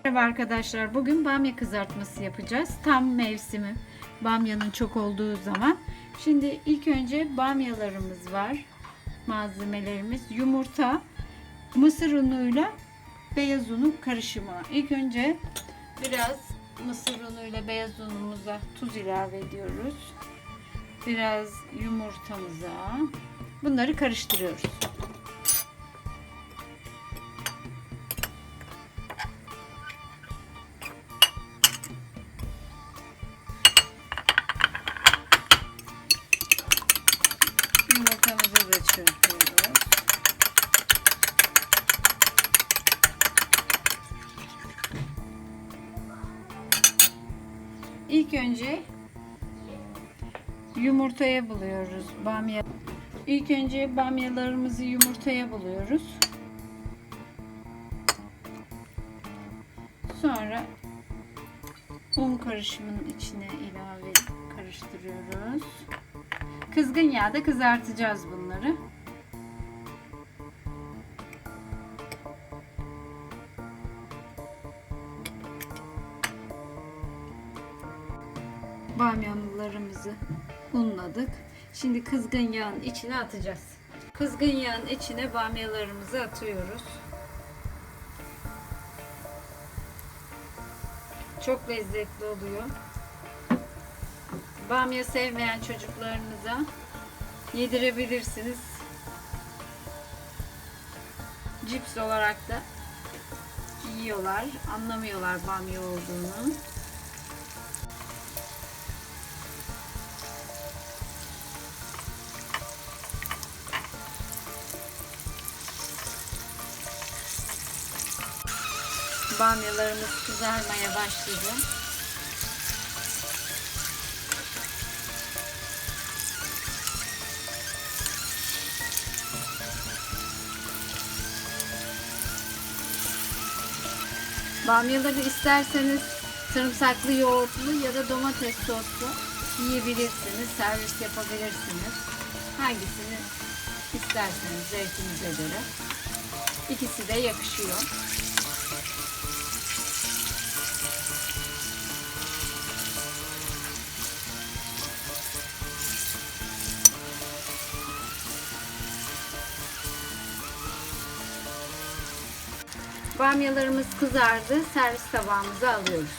Merhaba arkadaşlar. Bugün bamya kızartması yapacağız. Tam mevsimi. Bamyanın çok olduğu zaman. Şimdi ilk önce bamyalarımız var. Malzemelerimiz yumurta, mısır unuyla beyaz unun karışımı. İlk önce biraz mısır unuyla beyaz unumuza tuz ilave ediyoruz. Biraz yumurtamıza. Bunları karıştırıyoruz. Yumurtamızı da çırpıyoruz. İlk önce yumurtaya buluyoruz bamya. İlk önce bamyalarımızı yumurtaya buluyoruz. Sonra un karışımının içine ilave karıştırıyoruz. Kızgın yağda kızartacağız bunları. Bamyalarımızı unladık. Şimdi kızgın yağın içine atacağız. Kızgın yağın içine bamyalarımızı atıyoruz. Çok lezzetli oluyor. Bamya sevmeyen çocuklarınıza yedirebilirsiniz. Cips olarak da yiyorlar. Anlamıyorlar bamya olduğunu. Bamyalarımız kızarmaya başladı. Bamyaları isterseniz sarımsaklı yoğurtlu ya da domates soslu yiyebilirsiniz, servis yapabilirsiniz. Hangisini isterseniz zevkinize göre. İkisi de yakışıyor. Bamyalarımız kızardı. Servis tabağımıza alıyoruz.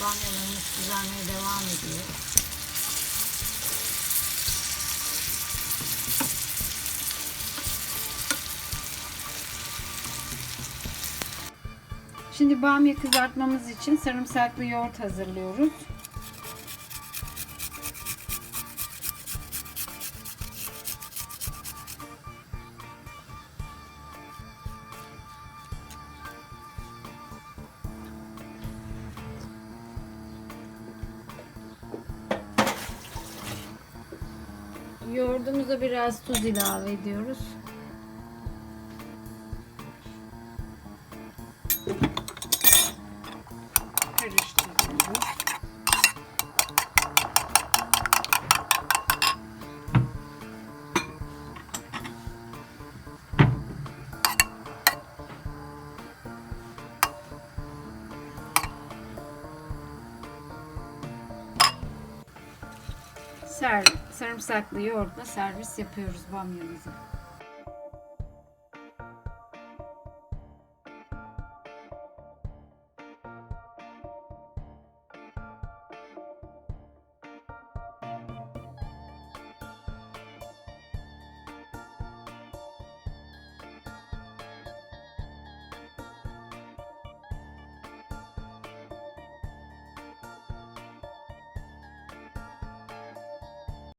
Bamyalarımız kızarmaya devam ediyor. Şimdi bamya kızartmamız için sarımsaklı yoğurt hazırlıyoruz. Yoğurdumuza biraz tuz ilave ediyoruz. Karıştırıyoruz. Sarımsaklı yoğurtla servis yapıyoruz bamyamızı.